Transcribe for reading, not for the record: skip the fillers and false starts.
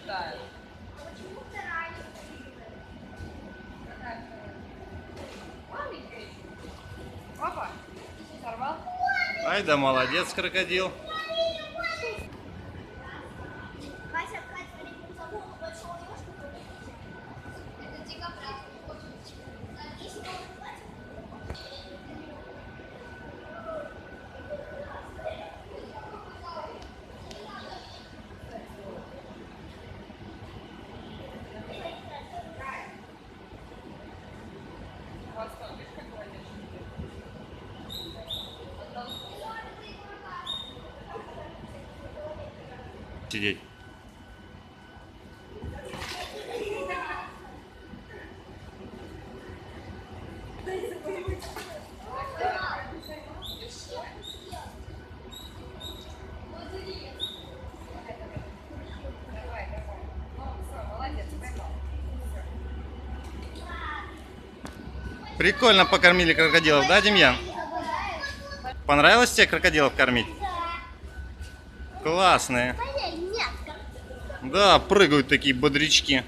летают. Маленький. Папа, сорвал? Ай да молодец, крокодил. Сидеть. Прикольно покормили крокодилов, да, Демьян? Понравилось тебе крокодилов кормить? Классные. Да, прыгают такие бодрячки.